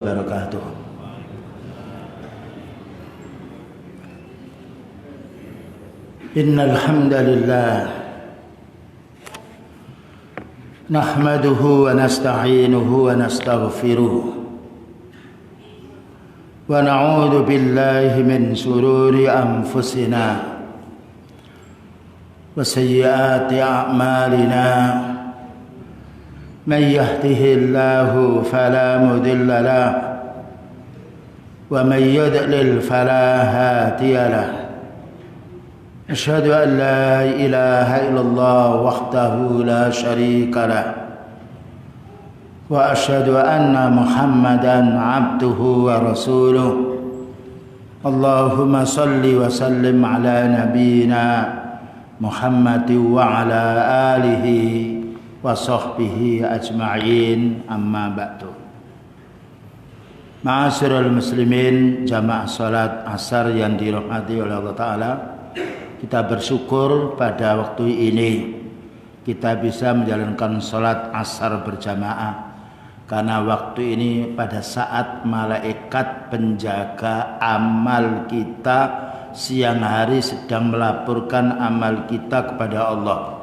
wabarakatuh. Innal hamdalillah nahmaduhu wa nasta'inuhu wa nastaghfiruh wa na'udzu billahi min shururi anfusina wa sayyiati a'malina. من يهده الله فلا مضل له ومن يضلل فلا هادي له. أشهد أن لا إله إلا الله وحده لا شريك له وأشهد أن محمدا عبده ورسوله. اللهم صل وسلم على نبينا محمد وعلى آله wa sahbihi ajma'in, amma ba'du. Ma'asyiral muslimin, jamaah salat asar yang dirahmati oleh Allah Ta'ala, kita bersyukur pada waktu ini kita bisa menjalankan salat asar berjamaah, karena waktu ini pada saat malaikat penjaga amal kita siang hari sedang melaporkan amal kita kepada Allah.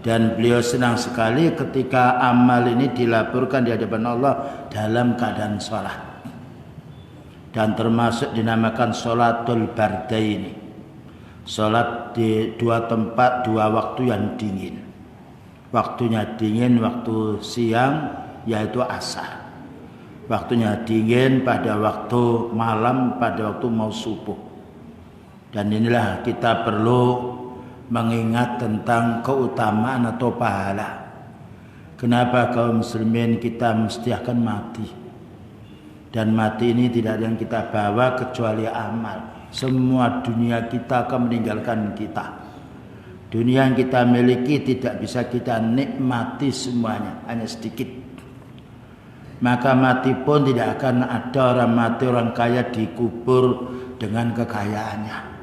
Dan beliau senang sekali ketika amal ini dilaporkan di hadapan Allah dalam keadaan sholat. Dan termasuk dinamakan sholatul bardaini. Sholat di dua tempat, dua waktu yang dingin. Waktunya dingin waktu siang, yaitu asar. Waktunya dingin pada waktu malam, pada waktu mau subuh. Dan inilah kita perlu mengingat tentang keutamaan atau pahala. Kenapa kaum muslimin kita mesti akan mati? Dan mati ini tidak ada yang kita bawa kecuali amal. Semua dunia kita akan meninggalkan kita. Dunia yang kita miliki tidak bisa kita nikmati semuanya, hanya sedikit. Maka mati pun tidak akan ada orang mati, orang kaya dikubur dengan kekayaannya.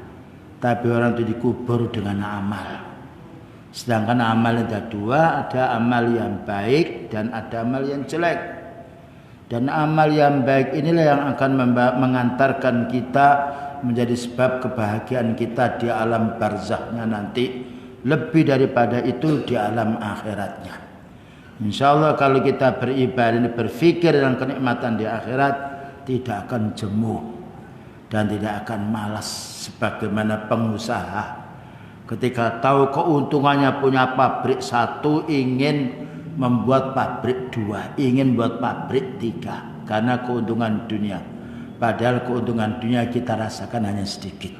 Tapi orang itu dikubur dengan amal. Sedangkan amal ada dua, ada amal yang baik dan ada amal yang jelek. Dan amal yang baik inilah yang akan mengantarkan kita menjadi sebab kebahagiaan kita di alam barzakhnya nanti, lebih daripada itu di alam akhiratnya. Insya Allah kalau kita beribadah, berfikir tentang kenikmatan di akhirat, tidak akan jemu dan tidak akan malas. Sebagaimana pengusaha ketika tahu keuntungannya punya pabrik satu, ingin membuat pabrik dua, ingin buat pabrik tiga, karena keuntungan dunia. Padahal keuntungan dunia kita rasakan hanya sedikit,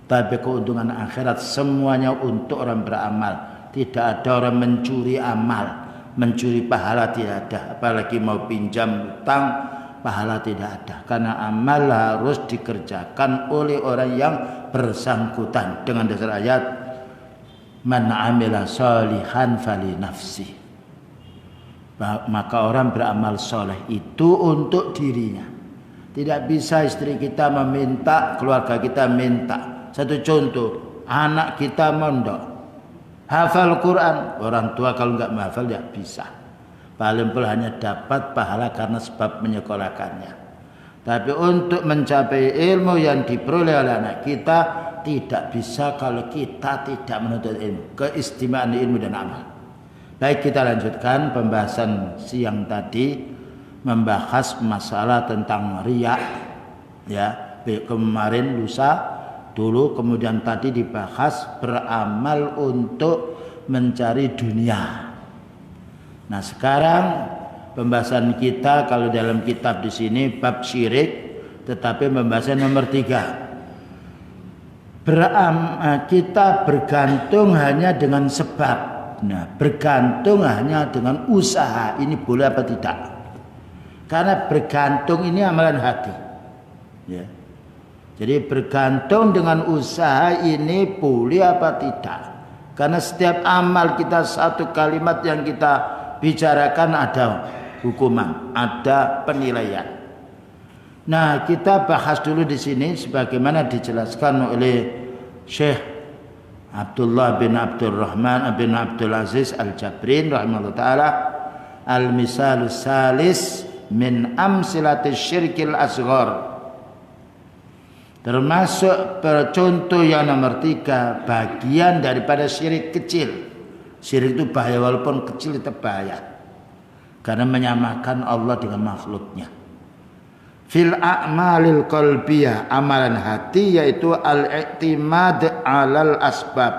tapi keuntungan akhirat semuanya untuk orang beramal. Tidak ada orang mencuri amal, mencuri pahala, tidak ada. Apalagi mau pinjam utang, pahala tidak ada, karena amal harus dikerjakan oleh orang yang bersangkutan. Dengan dasar ayat man amila sholihan fali nafsi, maka orang beramal soleh itu untuk dirinya. Tidak bisa istri kita meminta, keluarga kita minta. Satu contoh, anak kita mondok hafal Quran, orang tua kalau nggak menghafal tidak bisa. Paling pun hanya dapat pahala karena sebab menyekolahkannya. Tapi untuk mencapai ilmu yang diperoleh oleh anak kita tidak bisa kalau kita tidak menuntut ilmu. Keistimewaan ilmu dan amal. Baik, kita lanjutkan pembahasan siang tadi, membahas masalah tentang riya. Ya, kemarin lusa dulu, kemudian tadi dibahas beramal untuk mencari dunia. Nah, sekarang pembahasan kita kalau dalam kitab di sini bab syirik, tetapi pembahasan nomor 3. Kita bergantung hanya dengan sebab. Nah, bergantung hanya dengan usaha, ini boleh apa tidak? Karena bergantung ini amalan hati. Ya. Jadi bergantung dengan usaha ini boleh apa tidak? Karena setiap amal kita, satu kalimat yang kita bicarakan ada hukuman, ada penilaian. Nah, kita bahas dulu di sini sebagaimana dijelaskan oleh Syekh Abdullah bin Abdurrahman bin Abdul Aziz Al-Jabrin rahimahullah taala, al-misalus salis min amsilatis syirkil asghar. Termasuk contoh yang nomor 3, bagian daripada syirik kecil. Syirik itu bahaya, walaupun kecil itu bahaya, karena menyamakan Allah dengan makhluknya. Fil a'malil qalbiyah, amalan hati, yaitu al-i'timad 'alal asbab,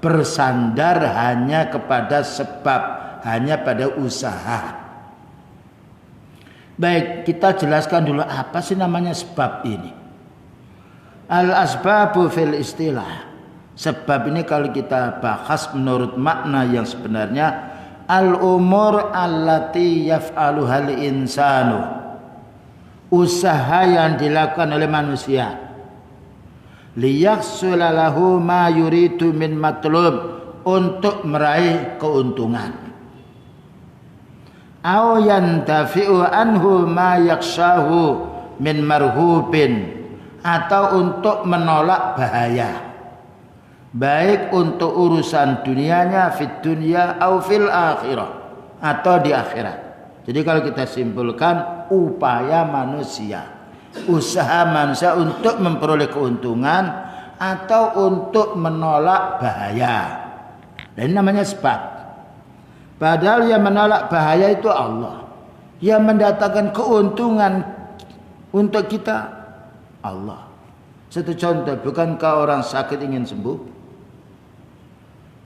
bersandar hanya kepada sebab, hanya pada usaha. Baik, kita jelaskan dulu apa sih namanya sebab ini. Al-asbabu fil istilah. Sebab ini kalau kita bahas menurut makna yang sebenarnya, al-umur allati yaf'aluhal insanu, usaha yang dilakukan oleh manusia, liyahsula lahu ma yuridu min matlub, untuk meraih keuntungan, aw yantafi'u anhu ma yakshahu min marhubin, atau untuk menolak bahaya, baik untuk urusan dunianya, fit dunya au fil akhirah, atau di akhirat. Jadi kalau kita simpulkan, upaya manusia, usaha manusia untuk memperoleh keuntungan atau untuk menolak bahaya. Dan ini namanya sebab. Padahal yang menolak bahaya itu Allah. Yang mendatangkan keuntungan untuk kita Allah. Satu contoh, bukankah orang sakit ingin sembuh?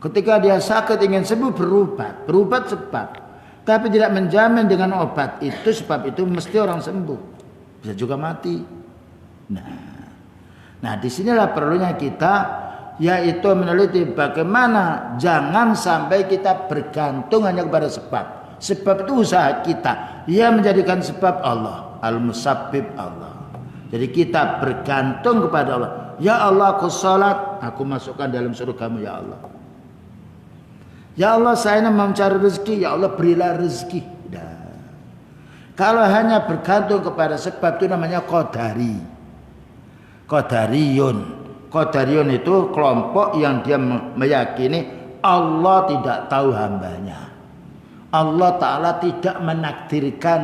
Ketika dia sakit ingin sembuh, berobat sebab, tapi tidak menjamin dengan obat itu, sebab itu mesti orang sembuh, bisa juga mati. Nah, disinilah perlunya kita, yaitu meneliti bagaimana jangan sampai kita bergantung hanya kepada sebab. Sebab itu usaha kita, yang menjadikan sebab Allah, al-musabbib Allah. Jadi kita bergantung kepada Allah. Ya Allah, aku salat, aku masukkan dalam surgamu ya Allah. Ya Allah, saya mau mencari rezeki, ya Allah berilah rezeki. Nah, kalau hanya bergantung kepada sebab, itu namanya qadari. Qadariyun itu kelompok yang dia meyakini Allah tidak tahu hambanya. Allah Ta'ala tidak menakdirkan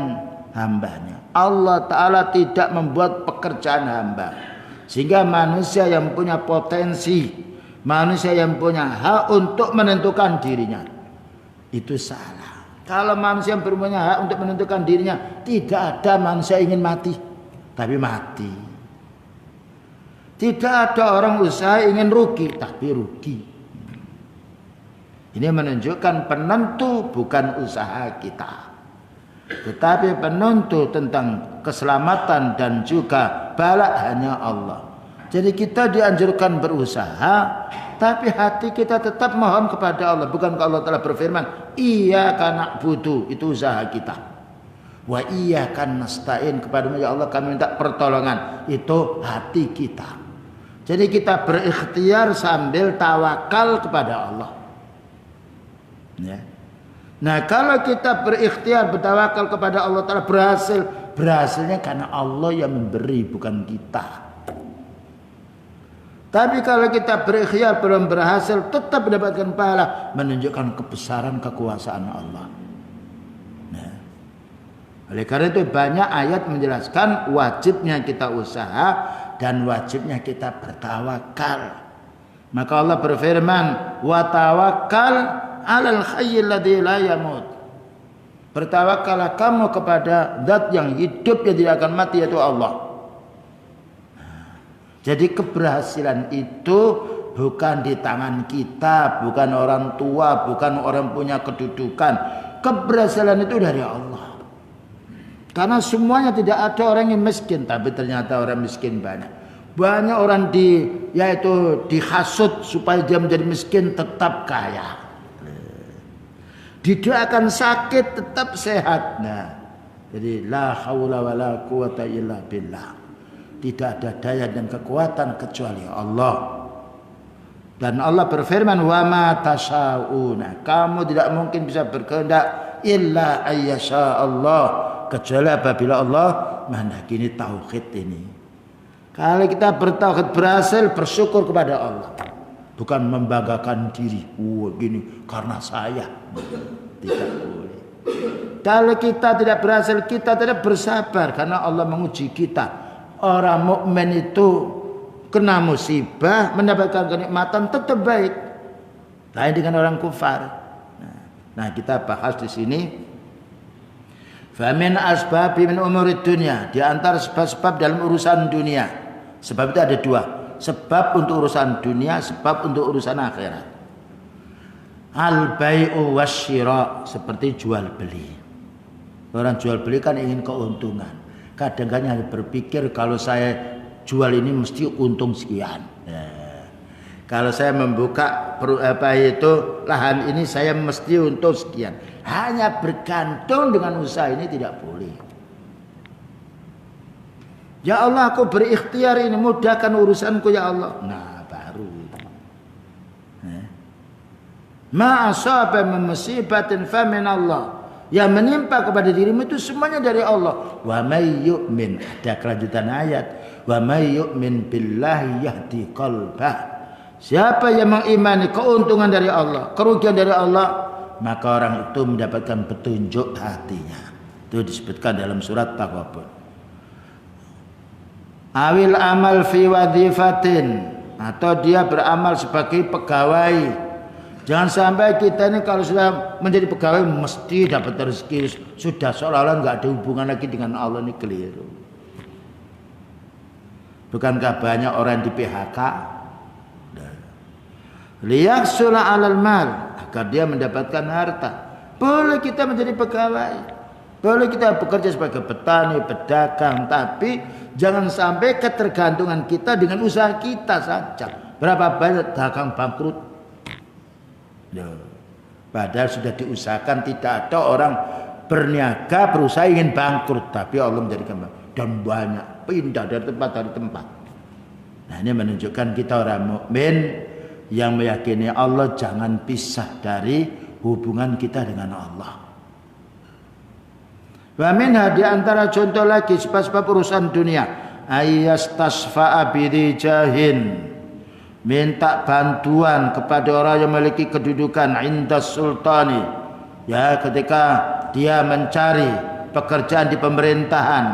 hambanya. Allah Ta'ala tidak membuat pekerjaan hamba, sehingga manusia yang punya potensi, manusia yang punya hak untuk menentukan dirinya, itu salah. Kalau manusia yang punya hak untuk menentukan dirinya, tidak ada manusia ingin mati, tapi mati. Tidak ada orang usaha ingin rugi, tapi rugi. Ini menunjukkan penentu bukan usaha kita, tetapi penentu tentang keselamatan dan juga bala hanya Allah. Jadi kita dianjurkan berusaha, tapi hati kita tetap mohon kepada Allah. Bukankah Allah telah berfirman, iyyaka na'budu, itu usaha kita, wa iyyaka nasta'in, kepadamu ya Allah kami minta pertolongan, itu hati kita. Jadi kita berikhtiar sambil tawakal kepada Allah. Ya. Nah, kalau kita berikhtiar bertawakal kepada Allah Ta'ala, berhasilnya karena Allah yang memberi, bukan kita. Tapi kalau kita berikhtiar belum berhasil, tetap mendapatkan pahala, menunjukkan kebesaran kekuasaan Allah. Nah, oleh karena itu banyak ayat menjelaskan wajibnya kita usaha dan wajibnya kita bertawakal. Maka Allah berfirman, wa tawakkal 'alal hayyil ladzi la yamut. Bertawakallah kamu kepada zat yang hidup yang tidak akan mati, yaitu Allah. Jadi keberhasilan itu bukan di tangan kita, bukan orang tua, bukan orang punya kedudukan. Keberhasilan itu dari Allah. Karena semuanya, tidak ada orang yang miskin, tapi ternyata orang miskin banyak. Banyak orang dihasut supaya dia menjadi miskin tetap kaya. Tidak akan sakit tetap sehat. Nah, jadi la haula wala quwata illa billah. Tidak ada daya dan kekuatan kecuali Allah. Dan Allah berfirman, wa ma tasyauna, kamu tidak mungkin bisa berkehendak illa ayyasha Allah, kecuali apabila Allah menghendaki. Ini tauhid ini. Kalau kita bertauhid berhasil, bersyukur kepada Allah, bukan membanggakan diri. Gini karena saya, tidak boleh. Kalau kita tidak berhasil, kita tidak bersabar karena Allah menguji kita. Orang mukmin itu kena musibah, mendapatkan kenikmatan tetap baik. Lain dengan orang kufar. Nah, kita bahas di sini. Famin asbabi min umurid dunya, di antara sebab-sebab dalam urusan dunia. Sebab itu ada dua. Sebab untuk urusan dunia, sebab untuk urusan akhirat. Al-bai'u wasyira, seperti jual beli. Orang jual beli kan ingin keuntungan. Kadang-kadang hanya berpikir kalau saya jual ini mesti untung sekian. Kalau saya membuka lahan ini saya mesti untung sekian. Hanya bergantung dengan usaha ini tidak boleh. Ya Allah, aku berikhtiar ini, mudahkan urusanku ya Allah. Nah, baru. Ma asaba min musibatin fa min Allah. Yang menimpa kepada dirimu itu semuanya dari Allah. Wa may yu'min, ada kelanjutan ayat. Wa may yu'min billahi yahdi qalbah. Siapa yang mengimani keuntungan dari Allah, kerugian dari Allah, maka orang itu mendapatkan petunjuk hatinya. Itu disebutkan dalam surat Taghabun. Awil amal fi wadhifatin, atau dia beramal sebagai pegawai. Jangan sampai kita ini kalau sudah menjadi pegawai mesti dapat rezeki, sudah seolah-olah nggak ada hubungan lagi dengan Allah, ini keliru. Bukankah banyak orang di PHK? Liyahsula 'alal mal, agar dia mendapatkan harta. Boleh kita menjadi pegawai. Boleh kita bekerja sebagai petani, pedagang, tapi jangan sampai ketergantungan kita dengan usaha kita saja. Berapa banyak dagang bangkrut? Padahal sudah diusahakan, tidak ada orang berniaga berusaha ingin bangkrut, tapi Allah menjadikan dan banyak pindah dari tempat. Nah, ini menunjukkan kita orang mukmin yang meyakini Allah, jangan pisah dari hubungan kita dengan Allah. Wa minha, di antara contoh lagi sebab-sebab urusan dunia, ayyastasfa'a bidijahin, minta bantuan kepada orang yang memiliki kedudukan indas sultani, ya, ketika dia mencari pekerjaan di pemerintahan,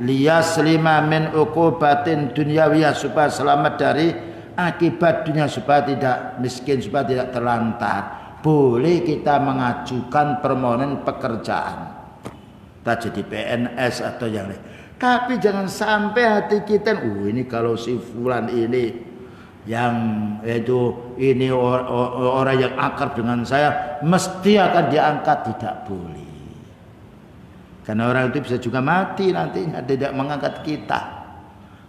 liyaslima min uqubatin dunyawiyah, supaya selamat dari akibat dunia, supaya tidak miskin, supaya tidak terlantar. Boleh kita mengajukan permohonan pekerjaan, tak jadi PNS atau yang lain. Tapi jangan sampai hati kita, ini kalau si fulan ini yang itu ini orang yang akrab dengan saya mesti akan diangkat. Tidak boleh. Karena orang itu bisa juga mati nantinya, tidak mengangkat kita.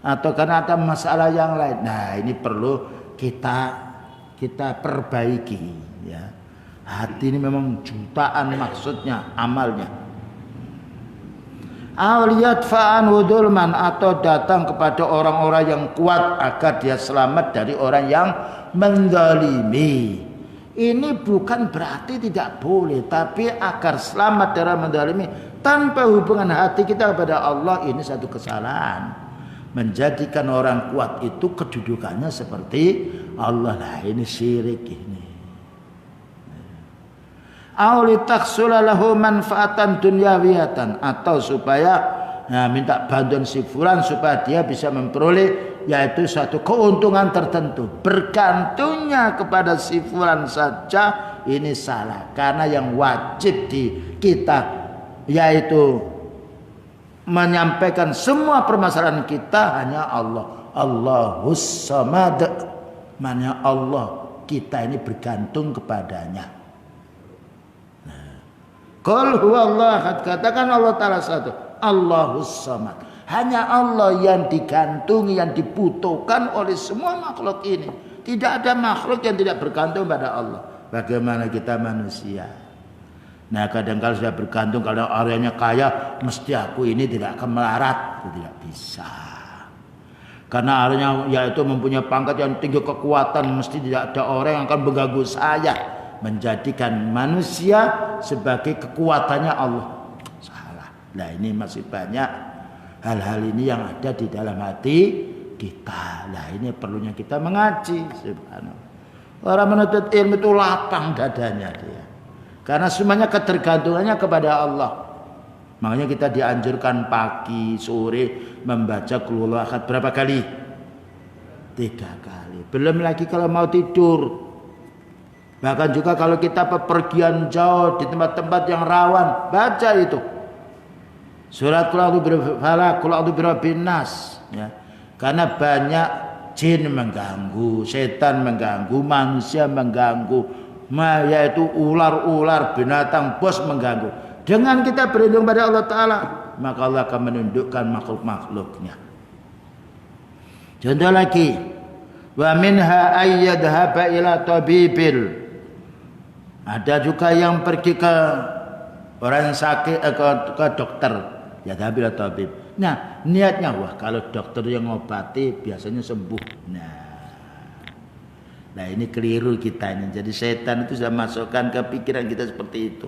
Atau karena ada masalah yang lain. Nah, ini perlu kita perbaiki, ya. Hati ini memang jutaan maksudnya, amalnya. Awliyat fa'an wudulman, atau datang kepada orang-orang yang kuat agar dia selamat dari orang yang menzalimi. Ini bukan berarti tidak boleh, tapi agar selamat dari menzalimi tanpa hubungan hati kita kepada Allah, ini satu kesalahan. Menjadikan orang kuat itu kedudukannya seperti Allah, lah ini syirik ini. Auli taksula lahu manfaatan dunyawiyatan, atau supaya minta bantuan si fulan supaya dia bisa memperoleh yaitu satu keuntungan tertentu. Bergantungnya kepada si fulan saja ini salah, karena yang wajib di kita yaitu menyampaikan semua permasalahan kita hanya Allah. Allahus samad, maknanya Allah, kita ini bergantung kepadanya. Qul huwallahu ahad, katakan Allah Ta'ala satu, Allahus samad. Hanya Allah yang digantungi, yang dibutuhkan oleh semua makhluk ini. Tidak ada makhluk yang tidak bergantung pada Allah. Bagaimana kita manusia? Nah, kadang-kadang sudah bergantung, kalau orangnya kaya mesti aku ini tidak akan melarat. Itu tidak bisa. Karena orangnya yaitu mempunyai pangkat yang tinggi, kekuatan, mesti tidak ada orang yang akan mengganggu saya. Menjadikan manusia sebagai kekuatannya Allah. Salah. Nah, ini masih banyak hal-hal ini yang ada di dalam hati kita. Nah, ini perlunya kita mengaji. Subhanallah. Orang menuntut ilmu itu lapang dadanya dia. Karena semuanya ketergantungannya kepada Allah. Makanya kita dianjurkan pagi, sore membaca Qul Huwallahu Ahad berapa kali? 3 kali. Belum lagi kalau mau tidur. Bahkan juga kalau kita bepergian jauh di tempat-tempat yang rawan, baca itu. Surat Qul A'udzu birabbil falaq, Qul A'udzu birabbin nas, ya. Karena banyak jin mengganggu, setan mengganggu, manusia mengganggu, yaitu ular-ular, binatang bos mengganggu. Dengan kita berlindung pada Allah Ta'ala, maka Allah akan menundukkan makhluk-makhluknya. Contoh lagi, wa minha ayyadhaba ila tabibil. Ada juga yang pergi ke orang yang sakit, ke dokter, ya ila tabib. Nah, niatnya wah kalau dokter yang ngobati biasanya sembuh. Nah ini keliru kita ini. Jadi setan itu sudah masukkan ke pikiran kita seperti itu.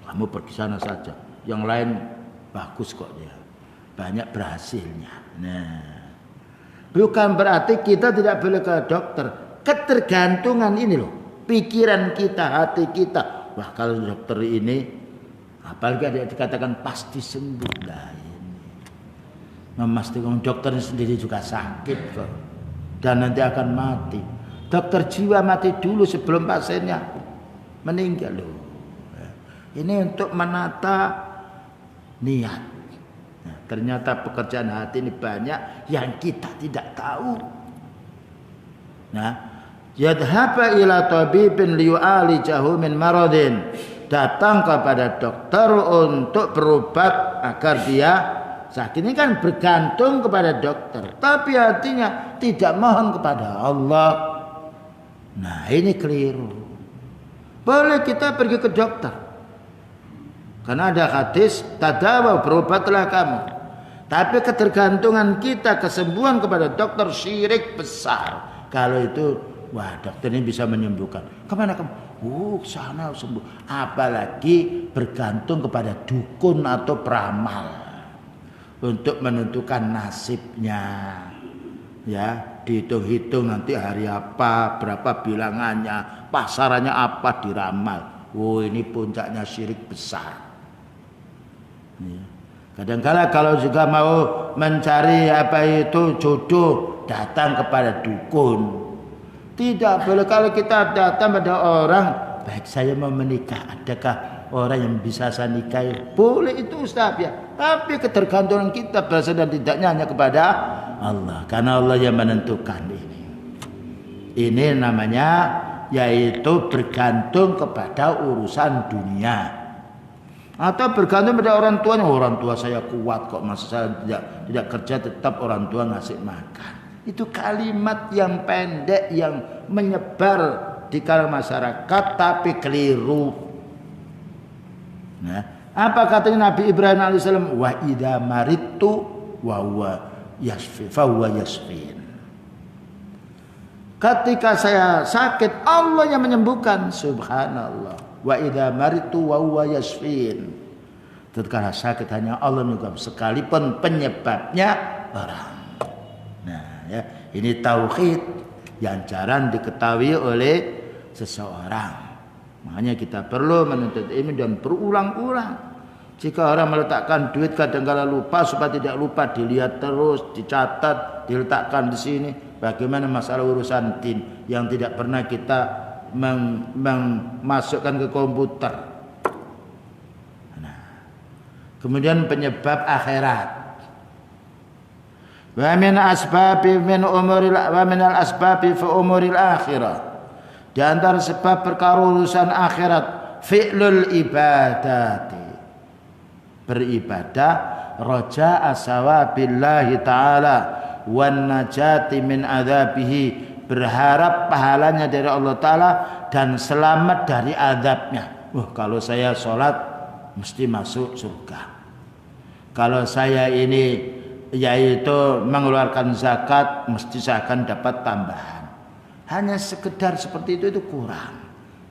Kamu pergi sana saja. Yang lain bagus kok dia. Banyak berhasilnya. Nah, bukan berarti kita tidak boleh ke dokter. Ketergantungan ini loh. Pikiran kita, hati kita. Wah kalau dokter ini, apalagi ada dikatakan pasti sembuh. Nah ini. Memastikan dokter sendiri juga sakit kok. Dan nanti akan mati. Dokter jiwa mati dulu sebelum pasiennya meninggal loh. Ini untuk menata niat. Nah, ternyata pekerjaan hati ini banyak yang kita tidak tahu. Nah, yadhaba ila tabibin liyu'alijahu min maradin. Datang kepada dokter untuk berobat agar dia sakit. Ini kan bergantung kepada dokter. Tapi hatinya tidak mohon kepada Allah. Nah, ini keliru. Boleh kita pergi ke dokter. Karena ada hadis, tadawa, berobatlah kamu. Tapi ketergantungan kita, kesembuhan kepada dokter syirik besar. Kalau itu, wah dokter ini bisa menyembuhkan. Kemana kamu? Sana sembuh. Apalagi bergantung kepada dukun atau peramal. Untuk menentukan nasibnya. Ya, dihitung-hitung nanti hari apa, berapa bilangannya, pasarannya apa, diramal. Ini puncaknya syirik besar. Kadang-kala kalau juga mau mencari apa itu jodoh, datang kepada dukun. Tidak boleh. Kalau kita datang pada orang, baik saya mau menikah, adakah orang yang bisa saya nikahi? Boleh itu Ustaz ya. Tapi ketergantungan kita berasal dan tidaknya hanya kepada Allah. Karena Allah yang menentukan ini. Ini namanya yaitu bergantung kepada urusan dunia. Atau bergantung pada orang tuanya. Orang tua saya kuat kok, masa saya tidak kerja tetap orang tua ngasih makan. Itu kalimat yang pendek yang menyebar di kalangan masyarakat tapi keliru. Nah, apa katanya Nabi Ibrahim alaihissalam? Wa idza maritu wa huwa yashfi fa huwa yashfin. Ketika saya sakit, Allah yang menyembuhkan. Subhanallah. Wa idza maritu wa huwa yashfin. Tatkala sakit hanya Allah menyembuhkan, sekalipun penyebabnya orang. Nah, ya, ini tauhid yang jarang diketahui oleh seseorang. Makanya kita perlu menuntut ilmu dan berulang-ulang. Jika orang meletakkan duit kadang-kala lupa, supaya tidak lupa dilihat terus, dicatat, diletakkan di sini. Bagaimana masalah urusan din yang tidak pernah kita memasukkan ke komputer. Nah, kemudian penyebab akhirat. Wa min asbabi min umuril wa min al asbabi fi umuril akhirah. Di antara sebab perkara urusan akhirat, fi'lul ibadati. Beribadah raja asawabillahi ta'ala wan najati min adzabihi. Berharap pahalanya dari Allah Ta'ala dan selamat dari azabnya. Kalau saya sholat mesti masuk surga. Kalau saya ini yaitu mengeluarkan zakat mesti saya akan dapat tambahan. Hanya sekedar seperti itu kurang.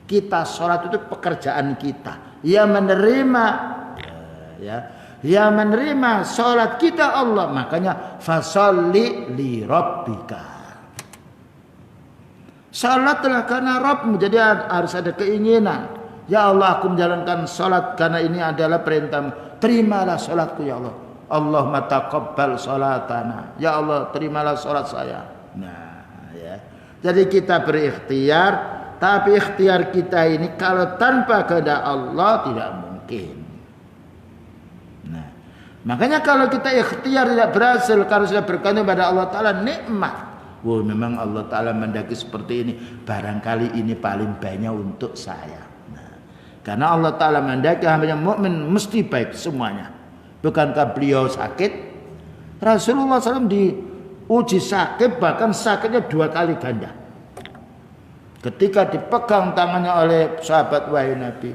Kita sholat itu pekerjaan kita. Ya menerima sholat kita Allah. Makanya fasolli li rabbika. Salatlah karena Rabbmu. Jadi harus ada keinginan. Ya Allah, aku menjalankan salat karena ini adalah perintah-Mu. Terimalah salatku ya Allah. Allahumma taqabbal salatana. Ya Allah, terimalah salat saya. Nah, ya. Jadi kita berikhtiar, tapi ikhtiar kita ini kalau tanpa kehendak Allah tidak mungkin. Nah, makanya kalau kita ikhtiar tidak berhasil, kalau sudah bergantung pada Allah Ta'ala, nikmat. Wah, memang Allah Ta'ala mendaki seperti ini. Barangkali ini paling banyak untuk saya. Nah, karena Allah Ta'ala mendaki hamba yang mukmin mesti baik semuanya. Bukankah beliau sakit? Rasulullah SAW diuji sakit, bahkan sakitnya 2 kali ganda. Ketika dipegang tangannya oleh sahabat wahai Nabi,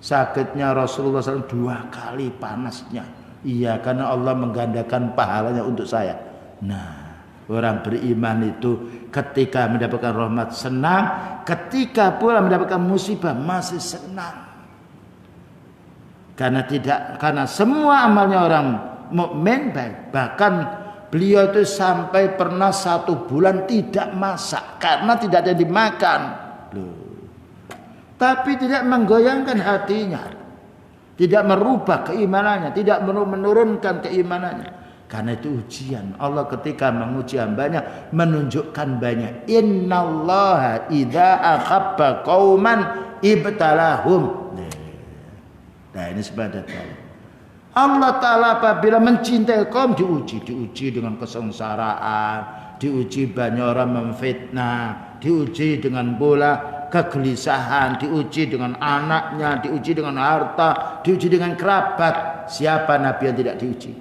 sakitnya Rasulullah SAW 2 kali panasnya. Iya, karena Allah menggandakan pahalanya untuk saya. Nah, orang beriman itu ketika mendapatkan rahmat senang, ketika pula mendapatkan musibah masih senang. Karena semua amalnya orang mukmin baik. Bahkan beliau itu sampai pernah 1 bulan tidak masak karena tidak ada dimakan. Tapi tidak menggoyangkan hatinya, tidak merubah keimanannya, tidak menurunkan keimanannya. Karena itu ujian. Allah ketika menguji hambanya menunjukkan banyak. Innallaha idza akhabba qauman ibtalahum. Nah, ini sebagai Allah Ta'ala apabila mencintai kaum diuji dengan kesengsaraan, diuji banyak orang memfitnah, diuji dengan bola kegelisahan, diuji dengan anaknya, diuji dengan harta, diuji dengan kerabat. Siapa Nabi yang tidak diuji?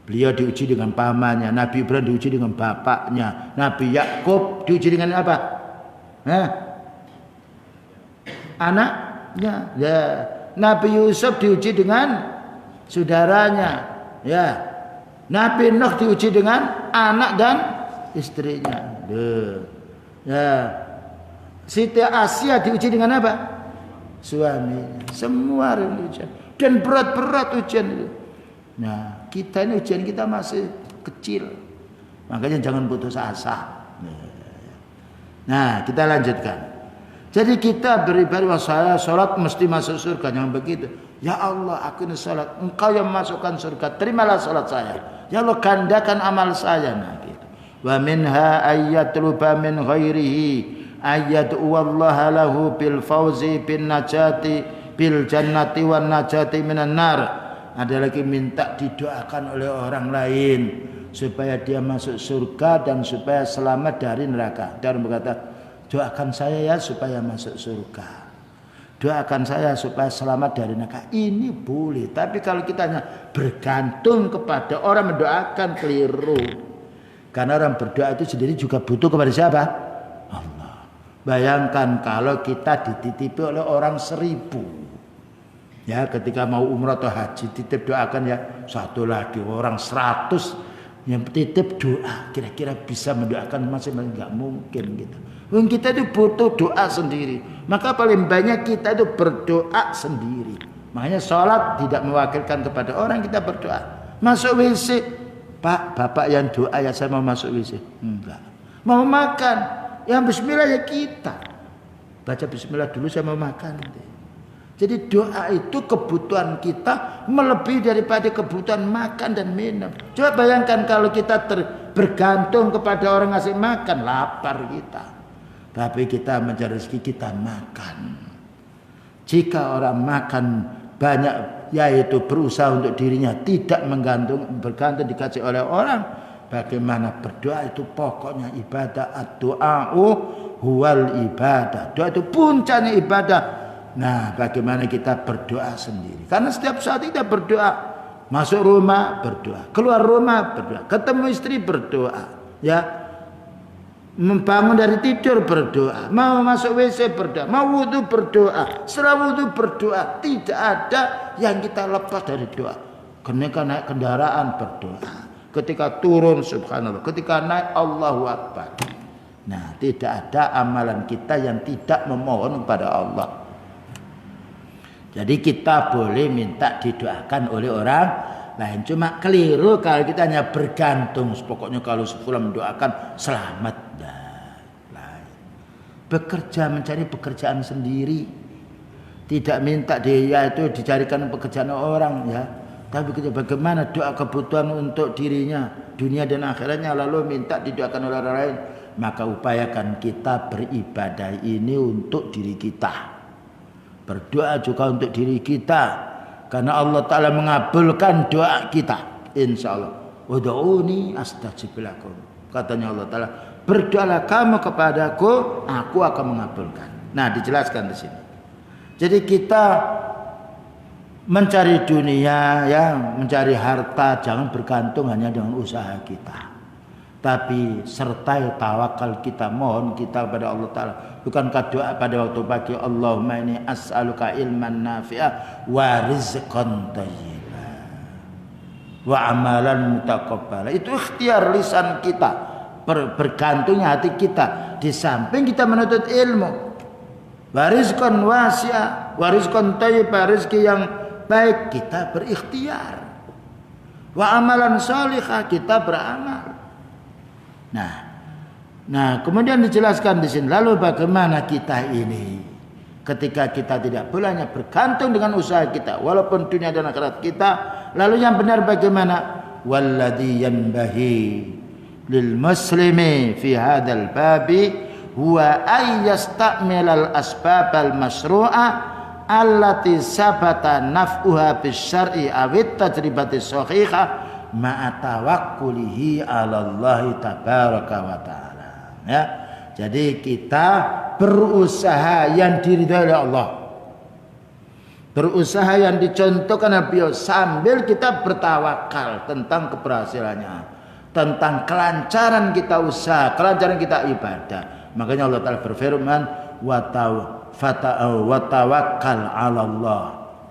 Beliau diuji dengan pamannya, Nabi Ibrahim diuji dengan bapaknya, Nabi Yakub diuji dengan apa? Anaknya, ya. Nabi Yusuf diuji dengan saudaranya, ya. Nabi Nuh diuji dengan anak dan istrinya. Ya. Siti Asia diuji dengan apa? Suaminya. Semua ujian dan berat-berat ujian itu. Nah, kita ini ujian kita masih kecil. Makanya jangan putus asa. Nah, kita lanjutkan. Jadi kita beribadah, saya sholat mesti masuk surga, jangan begitu. Ya Allah, aku ini sholat, Engkau yang memasukkan surga, terimalah sholat saya. Ya Allah, gandakan amal saya. Nah, gitu. Wa minha ayyatluba min ghairihi ayyad'u wallaha lahu bil fauzi bin najati bil jannati wan najati minan nar. Ada lagi minta didoakan oleh orang lain supaya dia masuk surga dan supaya selamat dari neraka. Dan berkata, doakan saya ya supaya masuk surga. Doakan saya supaya selamat dari neraka. Ini boleh. Tapi kalau kita hanya bergantung kepada orang mendoakan, keliru. Karena orang berdoa itu sendiri juga butuh kepada siapa? Allah. Bayangkan kalau kita dititipi oleh orang 1000. Ya, ketika mau umrah atau haji titip doakan ya. Satu lagi orang 100 yang titip doa. Kira-kira bisa mendoakan masing-masing? Enggak mungkin gitu. Kita itu butuh doa sendiri. Maka paling banyak kita itu berdoa sendiri. Makanya sholat tidak mewakilkan kepada orang, kita berdoa. Masuk WC, Pak, Bapak yang doa ya saya mau masuk WC. Enggak. Mau makan, yang bismillah ya kita. Baca bismillah dulu saya mau makan. Jadi doa itu kebutuhan kita melebihi daripada kebutuhan makan dan minum. Coba bayangkan kalau kita bergantung kepada orang ngasih makan, lapar kita. Tapi kita mencari rezeki, kita makan. Jika orang makan banyak, yaitu berusaha untuk dirinya, tidak bergantung dikasih oleh orang. Bagaimana berdoa itu pokoknya ibadah. Ad-du'a'u huwal ibadah. Doa itu puncaknya ibadah. Nah, bagaimana kita berdoa sendiri? Karena setiap saat kita berdoa. Masuk rumah berdoa, keluar rumah berdoa, ketemu istri berdoa, ya. Membangun dari tidur berdoa, mau masuk WC berdoa, mau wudu berdoa, setelah wudu berdoa. Tidak ada yang kita lepas dari doa. Ketika naik kendaraan berdoa, ketika turun subhanallah, ketika naik Allahu Akbar. Nah, tidak ada amalan kita yang tidak memohon kepada Allah. Jadi kita boleh minta didoakan oleh orang lain. Cuma keliru kalau kita hanya bergantung. Pokoknya kalau sepulang mendoakan selamat. Bekerja, mencari pekerjaan sendiri. Tidak minta dia itu dicarikan pekerjaan orang ya. Tapi bagaimana doa kebutuhan untuk dirinya, dunia dan akhiratnya, lalu minta didoakan oleh orang lain. Maka upayakan kita beribadah ini untuk diri kita. Berdoa juga untuk diri kita. Karena Allah Ta'ala mengabulkan doa kita. Insya Allah. Ud'uni astajib lakum. Katanya Allah Ta'ala, berdoalah kamu kepadaku, aku akan mengabulkan. Nah, dijelaskan di sini. Jadi kita mencari dunia, ya, mencari harta, jangan bergantung hanya dengan usaha kita. Tapi sertai tawakal kita, mohon kita kepada Allah Ta'ala. Bukankah doa pada waktu pagi, Allahumma inni as'aluka ilman nafi'ah wa rizqan thayyiban wa amalan mutaqabbala. Itu ikhtiar lisan kita, bergantungnya hati kita. Di samping kita menuntut ilmu, warizqan wasi'a, warizqan thayyiban, rezeki yang baik, kita berikhtiar. Wa amalan shalihah, kita beramal. Nah, kemudian dijelaskan di sini. Lalu bagaimana kita ini ketika kita tidak boleh hanya bergantung dengan usaha kita, walaupun dunia dan akhirat kita. Lalu yang benar bagaimana? Walladhi yanbahi lil muslimi fi hadzal babi huwa ay yastamil al asbab al masru'ah allati sabata naf'uha bis syar'i awit tajribati sahihah ma'a tawakkulihi 'ala Allah tabaraka wa ta'ala. Ya. Jadi kita berusaha yang diridhai oleh Allah. Berusaha yang dicontohkan oleh beliau sambil kita bertawakal tentang keberhasilannya, tentang kelancaran kita usaha, kelancaran kita ibadah. Makanya Allah Ta'ala berfirman, wa tawakkal 'ala Allah.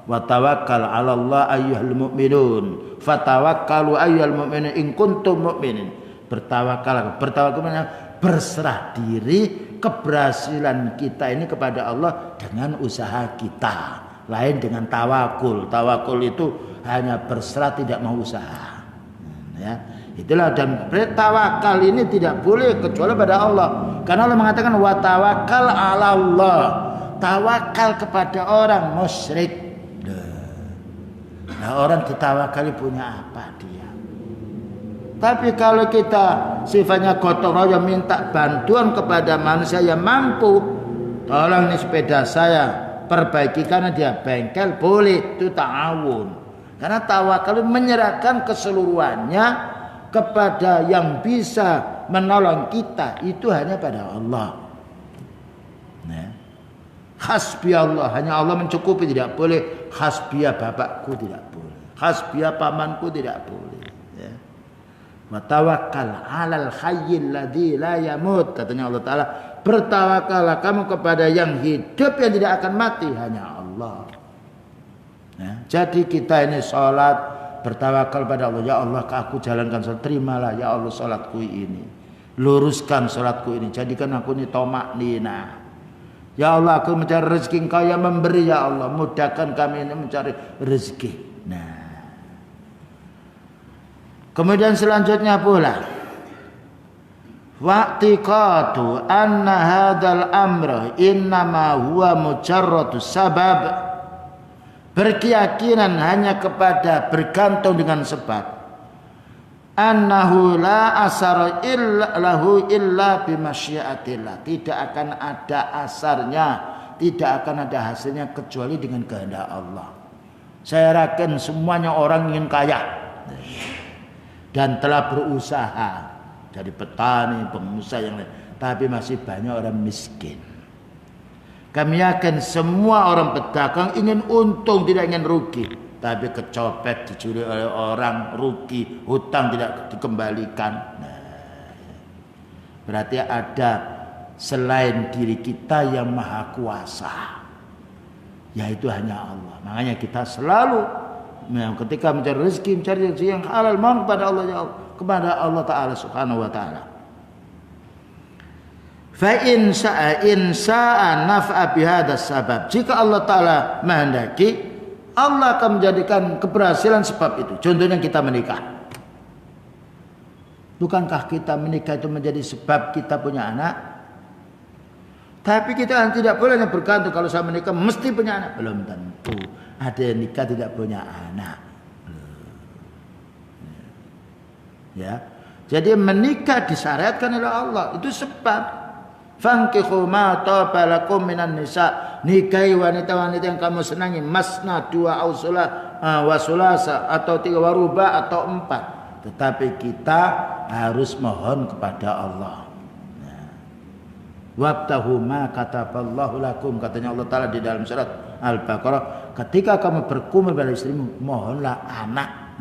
Wa tawakkal 'ala Allah ayyuhal mu'minun. Fatawakkalu ayyuhal mu'minun in kuntum mu'minin. Bertawakal berserah diri keberhasilan kita ini kepada Allah dengan usaha kita. Lain dengan tawakul. Tawakul itu hanya berserah, tidak mau usaha. Ya. Itulah, dan bertawakal ini tidak boleh kecuali pada Allah. Karena Allah mengatakan wa tawakkal 'ala Allah. Tawakal kepada orang musyrik. Nah, orang ditawakali punya apa dia? Tapi kalau kita sifatnya gotong royong, minta bantuan kepada manusia yang mampu, tolong nih sepeda saya perbaiki karena dia bengkel, boleh, itu ta'awun. Karena tawakal menyerahkan keseluruhannya kepada yang bisa menolong kita, itu hanya pada Allah. Nah, hasbiyah Allah, hanya Allah mencukupi, tidak boleh hasbiyah bapakku, tidak boleh, hasbiyah pamanku, tidak boleh. Ya. Wa tawakkal 'alal hayyil ladzi la yamut, katanya Allah Ta'ala, bertawakallah kamu kepada yang hidup yang tidak akan mati, hanya Allah. Ya. Jadi kita ini sholat bertawakal pada Allah. Ya Allah, aku jalankan sholat, terimalah ya Allah sholatku ini, luruskan sholatku ini, jadikan aku ini tomak nina. Ya Allah, aku mencari rezeki, Engkau yang memberi, ya Allah, mudahkan kami ini mencari rezeki. Nah, kemudian selanjutnya pula, wa'tiqadu anna hadzal amra innama huwa mujarradu sabab, berkeyakinan hanya kepada bergantung dengan sebab. Annahu la asara illa lahu illa bimasyiatillah, tidak akan ada asarnya, tidak akan ada hasilnya kecuali dengan kehendak Allah. Saya yakin semuanya orang ingin kaya dan telah berusaha dari petani, pengusaha yang lain, tapi masih banyak orang miskin. Kami yakin semua orang pedagang ingin untung, tidak ingin rugi. Tapi kecopet, dicuri oleh orang, rugi, hutang tidak dikembalikan. Nah, berarti ada selain diri kita yang maha kuasa, yaitu hanya Allah. Makanya kita selalu ketika mencari rezeki, mencari rezeki yang halal, mohon kepada Allah, ya Allah, kepada Allah Ta'ala Subhanahu wa Ta'ala. Fa in sa'a naf'a bihadas sabab. Jika Allah Ta'ala menghendaki, Allah akan menjadikan keberhasilan sebab itu. Contohnya kita menikah. Bukankah kita menikah itu menjadi sebab kita punya anak? Tapi kita tidak boleh bergantung kalau saya menikah mesti punya anak. Belum tentu. Ada yang nikah tidak punya anak. Ya. Jadi menikah disyariatkan oleh Allah. Itu sebab. Fankihu ma taba lakum minan nisa. Nikahi wanita-wanita yang kamu senangi. Masna, 2 wa sulasa atau 3 waruba atau 4. Tetapi kita harus mohon kepada Allah. Wabtahu ma kataballahu lakum, katanya Allah Ta'ala di dalam surat Al-Baqarah, ketika kamu berkumul pada istrimu, mohonlah anak.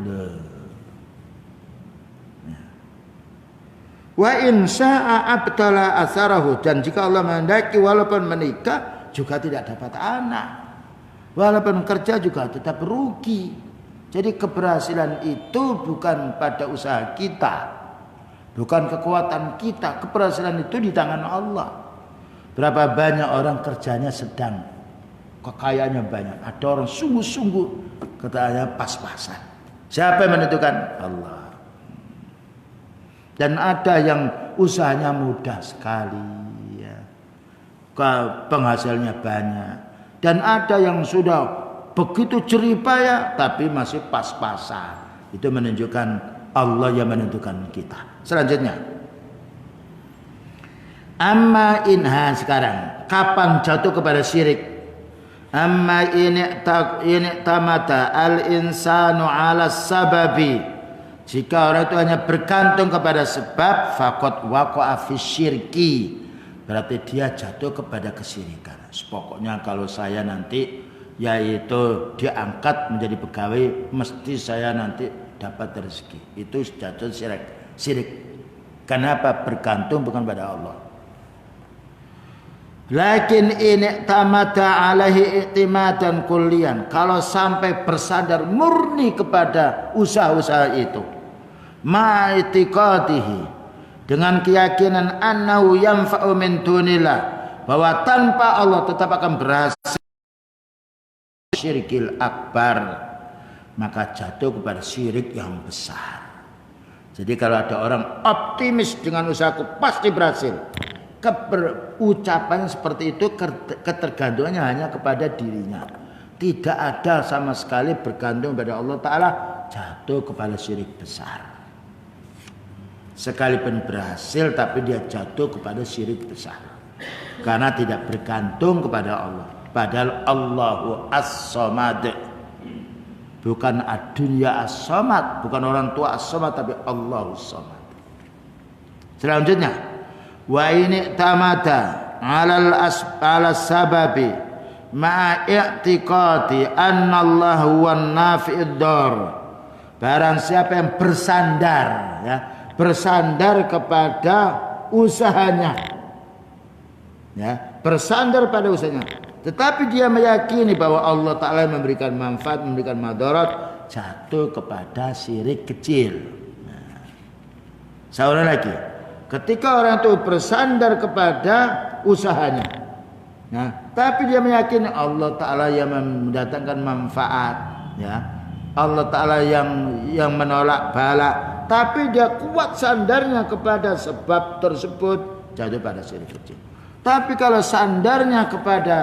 Wa in syaa abtala asarahu, dan jika Allah menghendaki walaupun menikah juga tidak dapat anak, walaupun kerja juga tetap rugi. Jadi keberhasilan itu bukan pada usaha kita, bukan kekuatan kita. Keberhasilan itu di tangan Allah. Berapa banyak orang kerjanya sedang, kekayaannya banyak. Ada orang sungguh-sungguh katanya pas-pasan. Siapa yang menentukan? Allah. Dan ada yang usahanya mudah sekali, ya. Penghasilnya banyak. Dan ada yang sudah begitu jeripaya tapi masih pas-pasan. Itu menunjukkan Allah yang menentukan kita. Selanjutnya, amma inha, sekarang kapan jatuh kepada syirik? Amma ini tamata al insanu ala sababi, jika orang itu hanya bergantung kepada sebab, faqad waqa'a fi syirki, berarti dia jatuh kepada kesyirikan. Pokoknya kalau saya nanti yaitu diangkat menjadi pegawai, mesti saya nanti dapat rezeki. Itu jatuh syirik. Kenapa? Bergantung bukan pada Allah. Lakin ini tamata alaihi i'timadan kullian, kalau sampai bersandar murni kepada usaha-usaha itu, ma'itiqadihi, dengan keyakinan annahu yanfa'u min dunillah, bahwa tanpa Allah tetap akan berhasil, syirikil akbar, maka jatuh kepada syirik yang besar. Jadi kalau ada orang optimis dengan usahaku pasti berhasil, ucapan seperti itu ketergantungannya hanya kepada dirinya, tidak ada sama sekali bergantung pada Allah Ta'ala, jatuh kepada syirik besar. Sekalipun berhasil tapi dia jatuh kepada syirik besar, karena tidak bergantung kepada Allah. Padahal Allahu as-samad, bukan ad-dunya as-samad, bukan orang tua as-samad, tapi Allahu as-samad. Selanjutnya, wa ini tamata ala sababi ma'a i'tiqadi anna Allah huwan nafi'ud dar. Barang siapa yang bersandar, ya, bersandar kepada usahanya, ya, bersandar pada usahanya, tetapi dia meyakini bahwa Allah Ta'ala memberikan manfaat, memberikan madarat, jatuh kepada syirik kecil. Nah, seorang lagi, ketika orang itu bersandar kepada usahanya, nah, tapi dia meyakini Allah Ta'ala yang mendatangkan manfaat, ya, Allah Ta'ala yang menolak bala, tapi dia kuat sandarnya kepada sebab tersebut, jatuh pada syirik kecil. Tapi kalau sandarnya kepada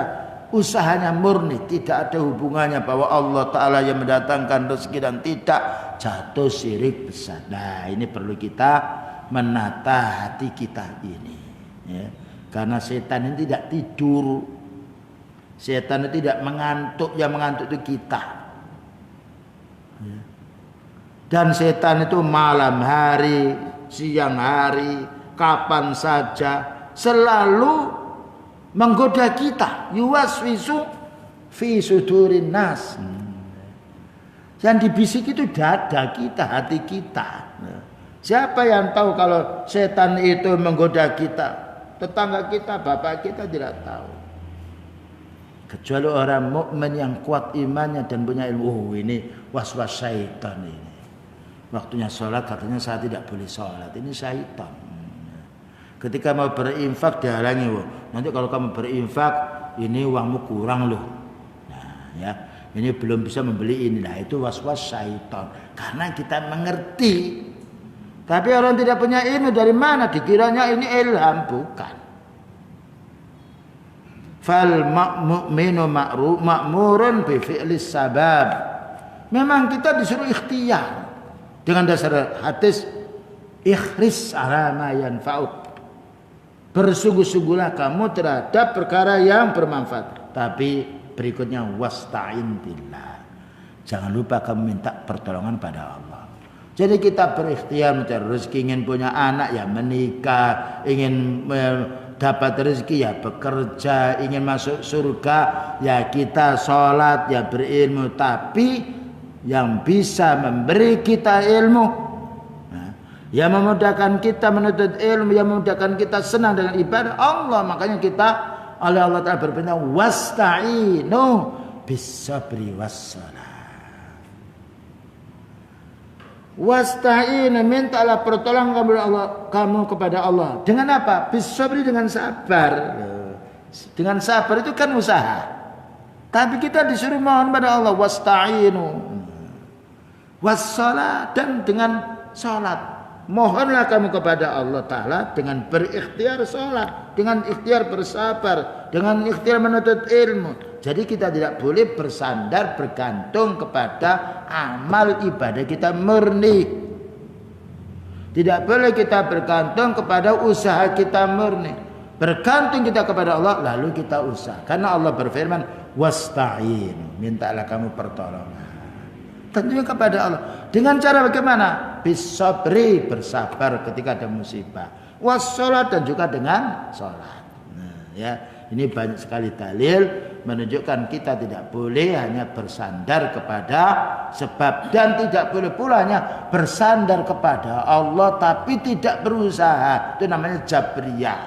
usahanya murni, tidak ada hubungannya bahwa Allah Ta'ala yang mendatangkan rezeki dan tidak, jatuh syirik besar. Nah, ini perlu kita menata hati kita ini, ya. Karena setan ini tidak tidur, setan itu tidak mengantuk, yang mengantuk itu kita, ya. Dan setan itu malam hari, siang hari, kapan saja selalu menggoda kita. Yuwaswisu fi sudurin nas. Yang dibisik itu dada kita, hati kita. Siapa yang tahu kalau setan itu menggoda kita? Tetangga kita, bapak kita tidak tahu. Kecuali orang mukmin yang kuat imannya dan punya ilmu. Oh, ini was-was syaitan ini. Waktunya sholat katanya saya tidak boleh sholat. Ini syaitan. Ketika mau berinfak dihalangi. Nanti kalau kamu berinfak ini uangmu kurang loh. Nah, ya, ini belum bisa membeli ini. Nah, itu was-was syaitan. Karena kita mengerti. Tapi orang tidak punya ilmu, dari mana dikiranya ini ilham? Bukan. Fal mu'minu ma'murun bi fi'lis sabab. Memang kita disuruh ikhtiar dengan dasar hadis ikhris ala ma yanfa'uk. Bersungguh-sungguhlah kamu terhadap perkara yang bermanfaat. Tapi berikutnya wasta'in billah. Jangan lupa kamu minta pertolongan pada Allah. Jadi kita berikhtiar mencari rezeki, ingin punya anak ya menikah, ingin dapat rezeki ya bekerja, ingin masuk surga ya kita sholat ya berilmu. Tapi yang bisa memberi kita ilmu, yang memudahkan kita menuntut ilmu, yang memudahkan kita senang dengan ibadah Allah. Makanya kita oleh Allah Ta'ala berfirman wasta'inu bis-sabri was-salah. Wasta'inu, mintalah pertolongan kamu kepada Allah. Dengan apa? Bis-sabri, dengan sabar. Dengan sabar itu kan usaha. Tapi kita disuruh mohon pada Allah wasta'inu was-salah, dan dengan salat. Mohonlah kamu kepada Allah Ta'ala dengan berikhtiar sholat, dengan ikhtiar bersabar, dengan ikhtiar menuntut ilmu. Jadi kita tidak boleh bersandar bergantung kepada amal ibadah kita murni. Tidak boleh kita bergantung kepada usaha kita murni. Bergantung kita kepada Allah lalu kita usaha. Karena Allah berfirman wasta'in, mintalah kamu pertolongan. Tentunya kepada Allah. Dengan cara bagaimana? Bisabri, bersabar ketika ada musibah. Wassalat, dan juga dengan sholat. Nah, ya, ini banyak sekali dalil menunjukkan kita tidak boleh hanya bersandar kepada sebab, dan tidak boleh pula hanya bersandar kepada Allah tapi tidak berusaha. Itu namanya jabriyah.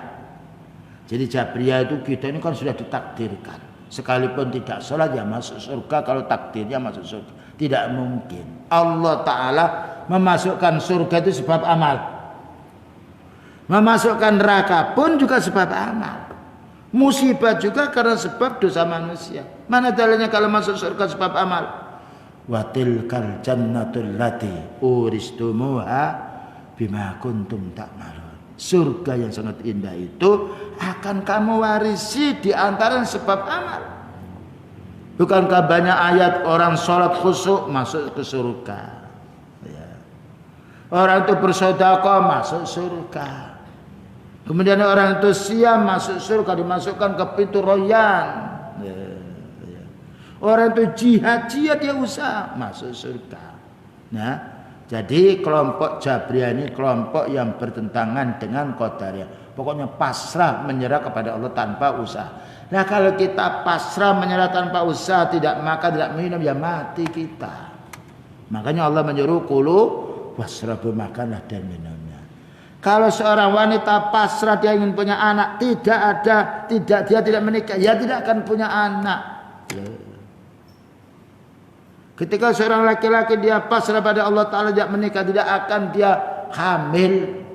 Jadi jabriyah itu kita ini kan sudah ditakdirkan. Sekalipun tidak sholat ya masuk surga, kalau takdirnya masuk surga. Tidak mungkin. Allah Ta'ala memasukkan surga itu sebab amal. Memasukkan neraka pun juga sebab amal. Musibah juga karena sebab dosa manusia. Mana dalilnya kalau masuk surga sebab amal? Wa tilkal jannatul lati uristumuha bima kuntum ta'malun. Surga yang sangat indah itu akan kamu warisi di antara sebab amal. Bukankah banyak ayat orang sholat khusyuk masuk ke surga, ya. Orang itu bersedekah masuk surga. Kemudian orang itu siam masuk surga, dimasukkan ke pintu royan, ya. Orang itu jihad dia usaha masuk surga. Nah, jadi kelompok Jabriyah ini kelompok yang bertentangan dengan Qadariyah. Pokoknya pasrah menyerah kepada Allah tanpa usaha. Nah, kalau kita pasrah menyerah tanpa usaha, tidak makan, tidak minum, ya mati kita. Makanya Allah menyuruh kulu wasrabu, makanlah dan minumnya. Kalau seorang wanita pasrah dia ingin punya anak, dia tidak menikah, ya tidak akan punya anak. Ketika seorang laki-laki dia pasrah pada Allah Ta'ala tidak menikah, tidak akan dia hamil.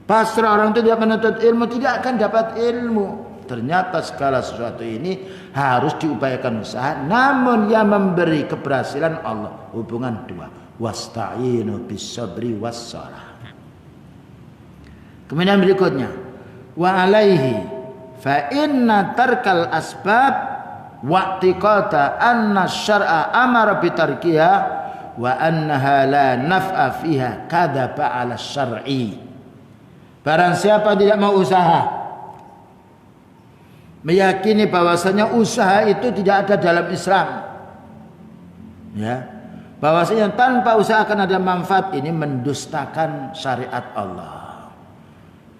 Pasrah orang itu dia menuntut ilmu, tidak akan dapat ilmu. Ternyata segala sesuatu ini harus diupayakan usaha. Namun yang memberi keberhasilan Allah. Hubungan dua. Wasta'inu bis-sabri was-salah. Kemudian berikutnya. Wa alaihi fa inna tarkal asbab wa'tiqata anna syar'a amara bitarkiha wa annaha la naf'a fiha kadaba 'ala syar'i. Barang siapa tidak mau usaha, meyakini bahwasanya usaha itu tidak ada dalam Islam, ya, bahwasanya tanpa usaha akan ada manfaat, ini mendustakan syariat Allah.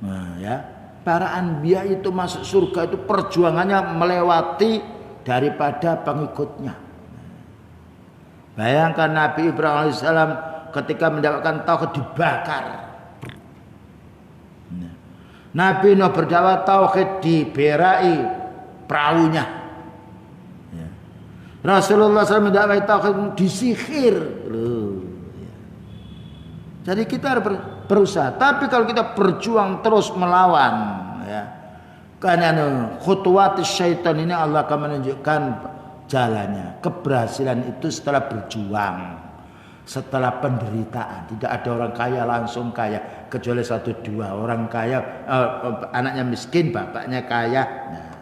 Nah, ya, para anbiya itu masuk surga itu perjuangannya melewati daripada pengikutnya. Bayangkan Nabi Ibrahim alaihissalam ketika mendapatkan tauhid dibakar. Nabi Nuh berdakwah tauhid diberai perahunya. Ya. Rasulullah SAW mendakwai tauhid disihir. Ya. Jadi kita harus berusaha. Tapi kalau kita berjuang terus melawan, ya, karena khutuwat syaitan ini Allah akan menunjukkan jalannya. Keberhasilan itu setelah berjuang. setelah penderitaan. Tidak ada orang kaya langsung kaya, kecuali 1-2 orang kaya, anaknya miskin, bapaknya kaya, nah,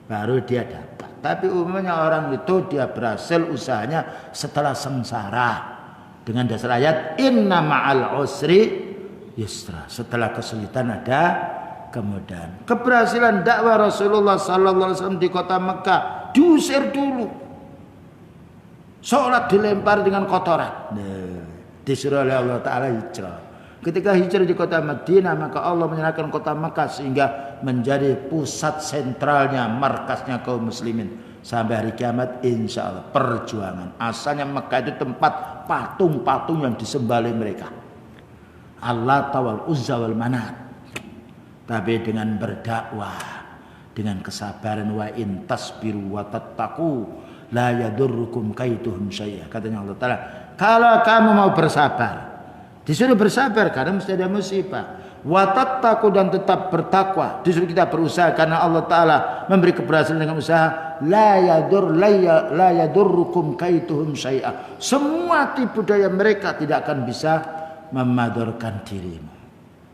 baru dia dapat. Tapi umumnya orang itu dia berhasil usahanya setelah sengsara, dengan dasar ayat inna ma'al usri yusra. Setelah kesulitan ada kemudahan. Keberhasilan dakwah Rasulullah sallallahu alaihi wasallam di kota Mekah diusir dulu. Sholat dilempar dengan kotoran. Disuruh oleh Allah Ta'ala hijrah. Ketika hijrah di kota Madinah, maka Allah menyerahkan kota Mekah sehingga menjadi pusat sentralnya, markasnya kaum muslimin. Sampai hari kiamat insya Allah perjuangan. Asalnya Mekah itu tempat patung-patung yang disembah oleh mereka. Allah wal Uzza wal Manat. Tapi dengan berdakwah, dengan kesabaran, wa in tasbiru wa tattaqu la yadurrukum kaiduhum syai'a. Katanya Allah Ta'ala, kalau kamu mau bersabar, disuruh bersabar karena mesti ada musibah. Wa tattaqu, dan tetap bertakwa, disuruh kita berusaha karena Allah Ta'ala memberi keberhasilan dengan usaha. La yadurrukum kaiduhum syai'a. Semua tipu daya mereka tidak akan bisa memadorkan dirimu.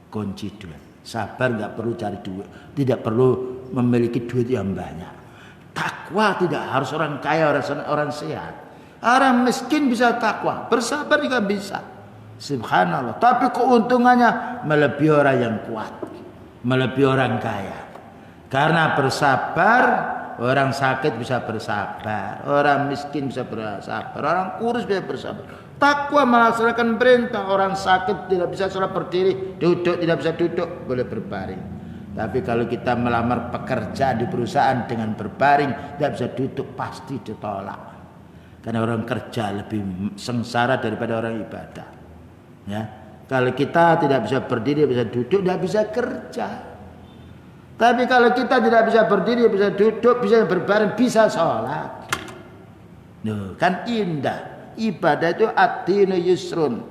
Kunci dua. Sabar, nggak perlu cari duit, tidak perlu memiliki duit yang banyak. Takwa tidak harus orang kaya, orang sehat. Orang miskin bisa takwa, bersabar juga bisa. Subhanallah. Tapi keuntungannya melebihi orang yang kuat, melebihi orang kaya. Karena bersabar, orang sakit bisa bersabar, orang miskin bisa bersabar, orang kurus bisa bersabar. Takwa melaksanakan perintah. Orang sakit tidak bisa sholat berdiri, duduk tidak bisa duduk, boleh berbaring. Tapi kalau kita melamar pekerjaan di perusahaan dengan berbaring, tidak bisa duduk, pasti ditolak. Karena orang kerja lebih sengsara daripada orang ibadah. Ya, kalau kita tidak bisa berdiri, bisa duduk, tidak bisa kerja. Tapi kalau kita tidak bisa berdiri, bisa duduk, bisa berbaring, bisa sholat. Kan indah. Ibadah itu ad-dinu yusrun.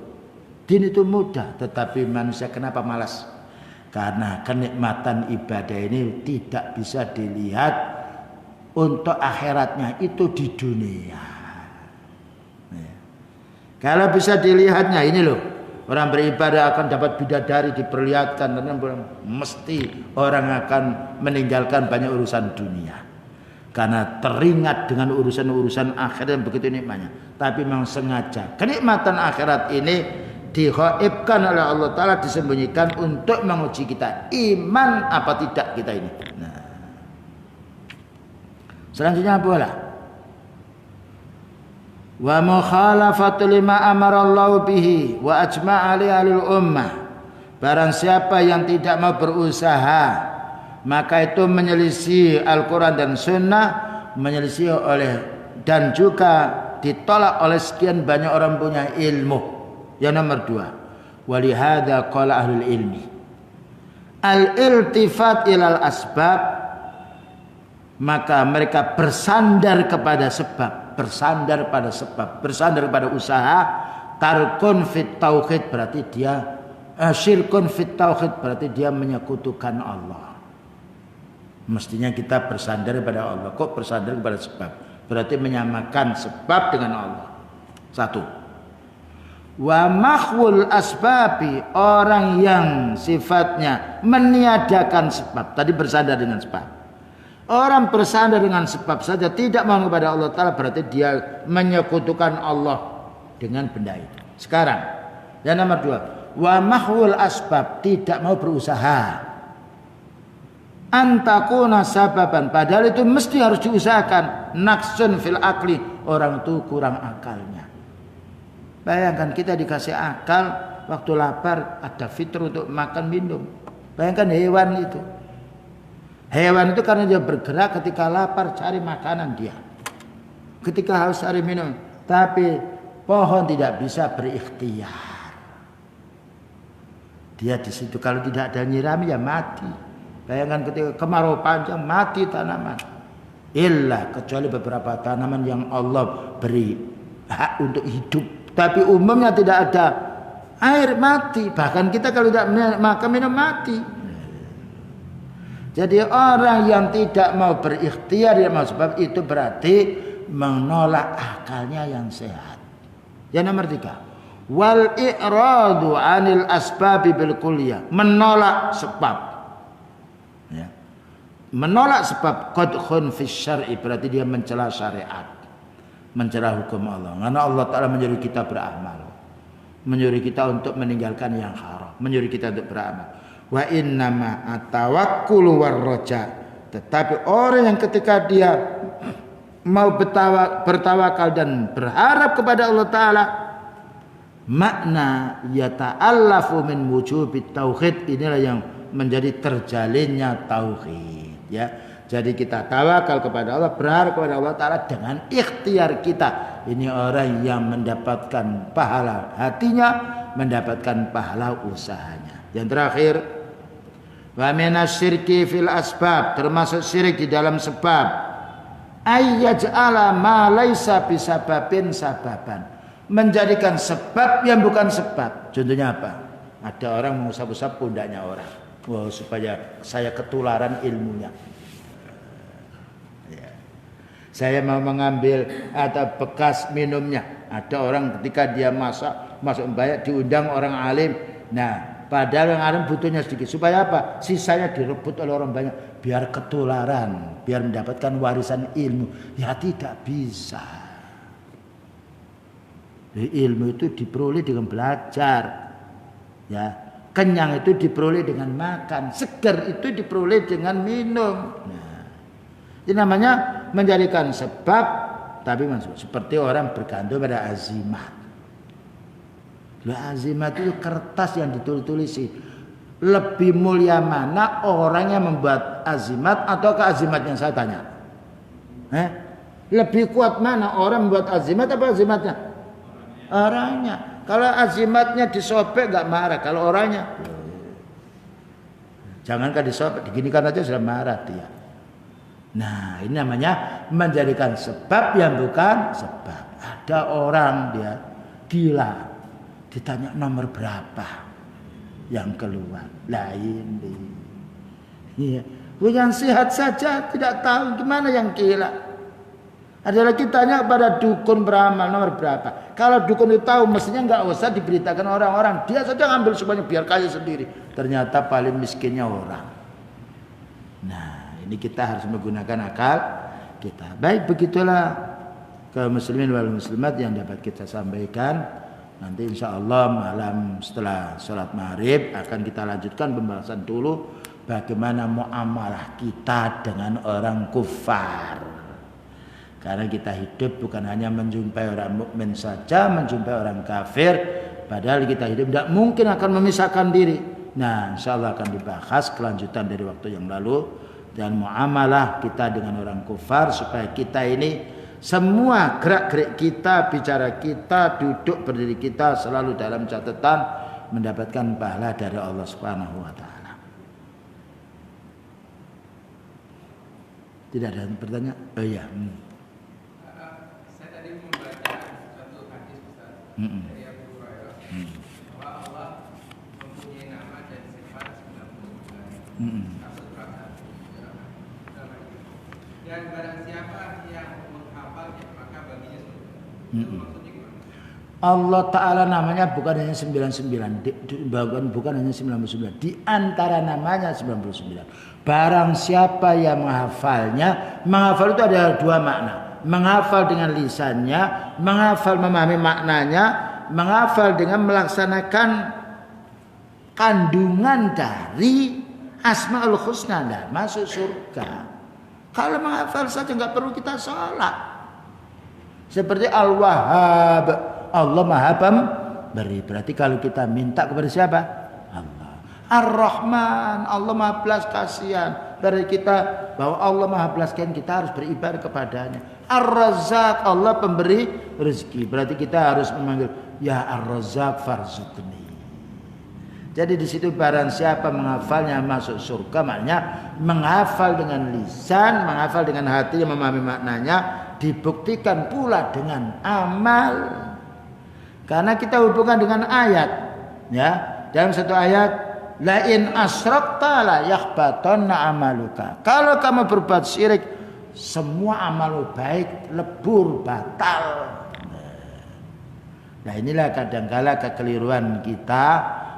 Din itu mudah, tetapi manusia kenapa malas? Karena kenikmatan ibadah ini tidak bisa dilihat untuk akhiratnya, itu di dunia. Kalau bisa dilihatnya ini loh, orang beribadah akan dapat bidadari diperlihatkan, dan mesti orang akan meninggalkan banyak urusan dunia karena teringat dengan urusan-urusan akhirat yang begitu nikmatnya. Tapi memang sengaja kenikmatan akhirat ini digaibkan oleh Allah Ta'ala, disembunyikan untuk menguji kita iman apa tidak kita ini. Nah, selanjutnya pula wa mukhalafatu lima amarallahu bihi wa ajma'a alil ummah. Barang siapa yang tidak mau berusaha, maka itu menyelisih Al-Quran dan Sunnah, menyelisih oleh dan juga ditolak oleh sekian banyak orang punya ilmu. Yang nomor 2, walihada qala ahlul ilmi al-iltifat ilal asbab, maka mereka bersandar kepada sebab, bersandar pada sebab, bersandar pada usaha. Tarkun fit tauhid, berarti dia syirkun fit tauhid, berarti dia menyekutukan Allah. Mestinya kita bersandar pada Allah. Kok bersandar kepada sebab? Berarti menyamakan sebab dengan Allah. 1. Wa makhwul asbabi, orang yang sifatnya meniadakan sebab. Tadi bersandar dengan sebab. Orang bersandar dengan sebab saja, tidak mau kepada Allah Ta'ala, berarti dia menyekutukan Allah dengan benda itu. Sekarang yang nomor 2, wa makhwul asbab, tidak mau berusaha. Antakuna sababan, padahal itu mesti harus diusahakan. Naksun fil akli, orang itu kurang akalnya. Bayangkan kita dikasih akal, waktu lapar ada fitur untuk makan minum. Bayangkan hewan itu. Hewan itu karena dia bergerak, ketika lapar cari makanan dia, ketika haus cari minum. Tapi pohon tidak bisa berikhtiar. Dia di situ kalau tidak ada nyirami ya mati. Bayangkan ketika kemarau panjang, mati tanaman. Illa, kecuali beberapa tanaman yang Allah beri hak untuk hidup. Tapi umumnya tidak ada air, mati. Bahkan kita kalau tidak makan minum mati. Jadi orang yang tidak mau berikhtiar, yang mau sebab itu berarti menolak akalnya yang sehat. Yang nomor 3, wal i'radu 'anil asbabi bil kulliyah, menolak sebab. Ya. Menolak sebab qadkhun fi syar'i, berarti dia mencela syariat, mencela hukum Allah. Karena Allah Ta'ala menyuruh kita beramal, menyuruh kita untuk meninggalkan yang haram, menyuruh kita untuk beramal. Wa innama atawakkulu warraja, tetapi orang yang ketika dia mau bertawakal dan berharap kepada Allah Ta'ala, makna yata'allafu min wujubit tauhid, inilah yang menjadi terjalinnya tauhid, ya. Jadi kita tawakal kepada Allah, berharap kepada Allah Ta'ala dengan ikhtiar kita. Ini orang yang mendapatkan pahala hatinya, mendapatkan pahala usahanya. Yang terakhir, wa minasyirki fil asbab, termasuk syirik di dalam sebab, ayyaj'ala ma laisa bisababin sababan, menjadikan sebab yang bukan sebab. Contohnya apa? Ada orang mengusap-usap pundaknya orang, wah, supaya saya ketularan ilmunya. Saya mau mengambil atau bekas minumnya. Ada orang ketika dia masuk banyak, diundang orang alim. Nah, padahal orang alim butuhnya sedikit. Supaya apa? Sisanya direbut oleh orang banyak. Biar ketularan, biar mendapatkan warisan ilmu. Ya tidak bisa. Ilmu itu diperoleh dengan belajar. Ya, kenyang itu diperoleh dengan makan. Segar itu diperoleh dengan minum. Nah, ini namanya menjadikan sebab, tapi seperti orang bergantung pada azimat. Azimat itu kertas yang ditulis-tulisi. Lebih mulia mana orang yang membuat azimat atau azimatnya, saya tanya? Lebih kuat mana orang membuat azimat apa azimatnya? Orangnya. Kalau azimatnya disobek nggak marah, kalau orangnya, jangankan disobek, diginikan aja sudah marah dia. Nah, ini namanya menjadikan sebab yang bukan sebab. Ada orang dia gila, ditanya nomor berapa yang keluar, lain. Iya, yang sehat saja tidak tahu gimana yang gila. Ada lagi tanya kepada dukun beramal nomor berapa. Kalau dukun itu tahu, mestinya nggak usah diberitakan orang-orang. Dia saja ngambil semuanya biar kaya sendiri. Ternyata paling miskinnya orang. Nah, ini kita harus menggunakan akal kita. Baik, begitulah kaum muslimin wal muslimat yang dapat kita sampaikan. Nanti insya Allah malam setelah sholat maghrib akan kita lanjutkan pembahasan dulu bagaimana muamalah kita dengan orang kufar. Karena kita hidup bukan hanya menjumpai orang mukmin saja, menjumpai orang kafir. Padahal kita hidup tidak mungkin akan memisahkan diri. Nah, insya Allah akan dibahas kelanjutan dari waktu yang lalu. Dan muamalah kita dengan orang kufar, supaya kita ini semua gerak-gerik kita, bicara kita, duduk berdiri kita selalu dalam catatan mendapatkan pahala dari Allah Subhanahu wa taala. Tidak ada pertanyaan? Oh iya. Saya tadi membaca satu hadis Ustaz dari Abu Hurairah bahwa Allah mempunyai nama dan sifat 99. Dan barang siapa yang menghafalnya maka baginya surga. Maksudnya gimana? Allah Ta'ala namanya bukan hanya 99, bukan hanya 99. Di antara namanya 99. Barang siapa yang menghafalnya, menghafal itu ada dua makna. Menghafal dengan lisannya, menghafal memahami maknanya, menghafal dengan melaksanakan kandungan dari Asmaul Husna dan masuk surga. Kalau menghafal saja nggak perlu kita sholat. Seperti Al-Wahhab, Allah Maha Pemberi. Berarti kalau kita minta kepada siapa? Allah. Ar-Rahman, Allah Maha belas kasihan. Berarti kita bahwa Allah Maha belas kasihan, kita harus beribadah kepadanya. Ar-Razzaq, Allah pemberi rezeki. Berarti kita harus memanggil ya Ar-Razzaq farzuqni. Jadi di situ barang siapa menghafalnya masuk surga, maknanya menghafal dengan lisan, menghafal dengan hati yang memahami maknanya, dibuktikan pula dengan amal. Karena kita hubungan dengan ayat, ya. Dalam satu ayat, la in asyrakta la yahbatanna amaluka. Kalau kamu berbuat syirik, semua amal baik lebur batal. Nah inilah kadangkala kekeliruan kita,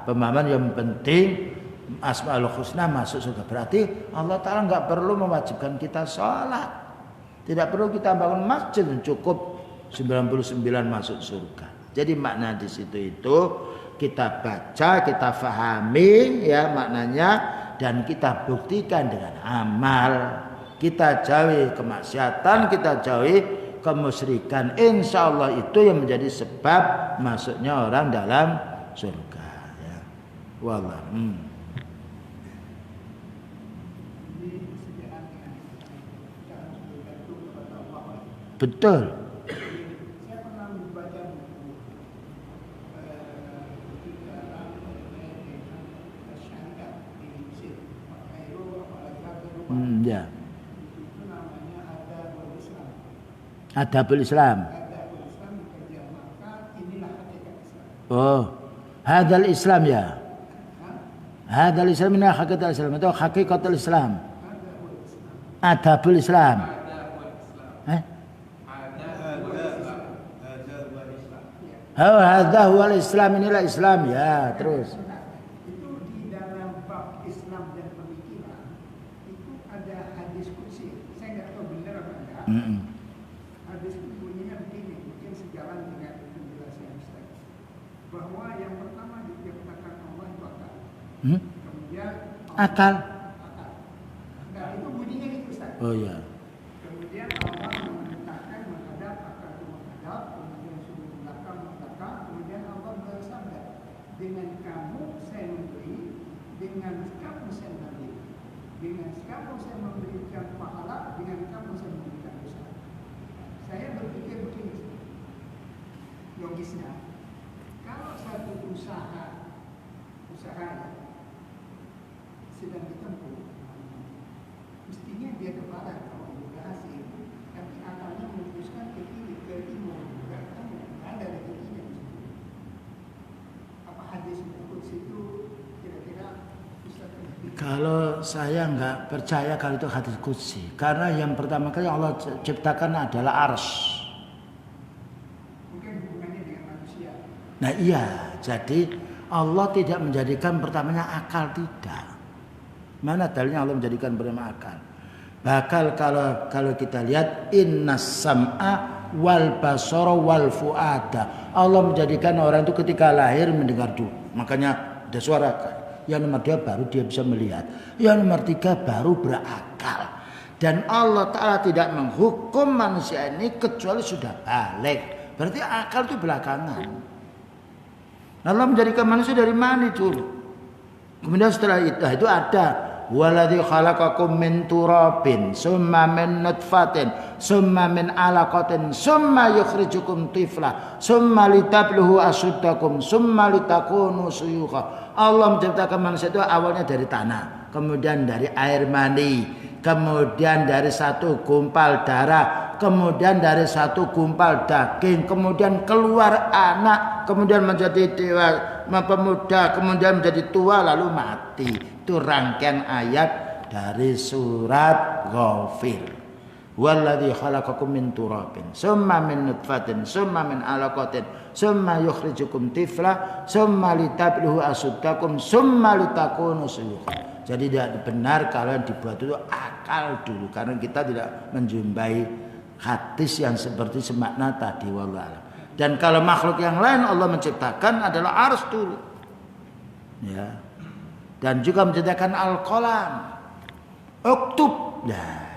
pemahaman yang penting Asmaul Husna masuk surga. Berarti Allah Ta'ala nggak perlu mewajibkan kita sholat. Tidak perlu kita bangun masjid, cukup 99 masuk surga. Jadi makna di situ itu kita baca, kita fahami ya maknanya, dan kita buktikan dengan amal. Kita jauhi kemaksiatan, kita jauhi kemusyrikan. Insya Allah itu yang menjadi sebab masuknya orang dalam surga. Ya. Wallah. Betul. Ya. Adabul Islam. Oh, hadal Islam ya. Hadal Islam ini hakikat Islam atau hakikatul Islam. Adabul Islam. Oh, hadza huwal Islam, inilah Islam ya, terus. Itu di dalam bab Islam dan pemikiran itu ada hadis qudsi. Saya nggak tahu benar apa enggak. Hadis itu bunyinya begini, mungkin sejalan dengan penjelasan Ustaz. Bahwa yang pertama diciptakan Allah itu akal. Kemudian Akal. Nah, itu bunyinya gitu Ustaz. Oh ya. Kemudian Allah memerintahkan menghadap, akal itu menghadap, kemudian suruh belakang belakang, kemudian Allah bersabda, dengan kamu saya memberi, dengan kamu saya memberi, dengan kamu saya memberikan pahala, dengan kamu saya memberikan dosa. Saya berpikir begini, logisnya, kalau satu usaha sedang ditempuh, mestinya dia ke barat kalau dia berhasil, tapi akalnya memutuskan ke kiri, ke timur, nggak ketemu, nggak ada rezekinya di situ. Apa hadis qudsi itu kira-kira Ustaz? Kalau saya nggak percaya kalau itu hadis qudsi, karena yang pertama kali Allah ciptakan adalah arsy. Mungkin hubungannya dengan manusia. Nah iya, jadi Allah tidak menjadikan pertamanya akal, tidak. Mana dalilnya Allah menjadikan pertama akal? Bahkan kalau kita lihat innas sam'a wal basara wal fuada. Allah menjadikan orang itu ketika lahir mendengar dulu. Makanya ada suara. Yang nomor 2 baru dia bisa melihat. Yang nomor 3 baru berakal. Dan Allah Ta'ala tidak menghukum manusia ini kecuali sudah balik. Berarti akal itu belakangan. Allah menjadikan manusia dari mana dulu? Kemudian setelah itu ada waladzi khalaqakum min turabin summa min nutfatin summa min alaqatin summa yukhrijukum tifla summa litabluhu asuddakum summa litakunu suyukha. Allah menciptakan manusia itu awalnya dari tanah, kemudian dari air mani, kemudian dari satu gumpal darah, kemudian dari satu gumpal daging, kemudian keluar anak, kemudian menjadi pemuda, kemudian menjadi tua lalu mati. Itu rangkaian ayat dari surat Ghafir. Walladzi khalaqakum min turabin summa min nutfatin summa min alaqatin summa yukhrijukum tifla summa litabluhu asuddakum summa litakunu suyukha. Jadi tidak benar kalau yang dibuat itu akal dulu, karena kita tidak menjumpai hadis yang seperti semakna tadi, wallahu. Dan kalau makhluk yang lain Allah menciptakan adalah arsy dulu. Ya. Dan juga menciptakan al-qalam. Uktub. Nah.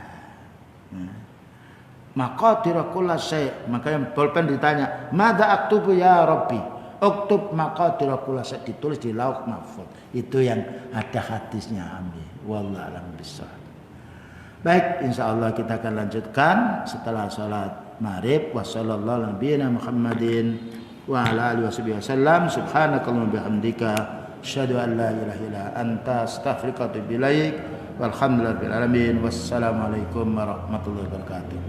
Maqadir kulli syai'. Makanya bolpen ditanya, "Madza aktubu ya Rabbi?" Uktub maqadir kulli syai', ditulis di lauh mahfuz. Itu yang ada hadisnya, amin. Wallahu a'lam bishawab. Baik, insyaallah kita akan lanjutkan setelah salat maghrib. Wassallallahu nabiyana Muhammadin wa ala alihi wasallam. Subhanakallahumma bihamdika asyhadu an la ilaha illa anta astaghfiruka wa atubu ilaik. Walhamdulillahirabbil alamin. Wassalamualaikum warahmatullahi wabarakatuh.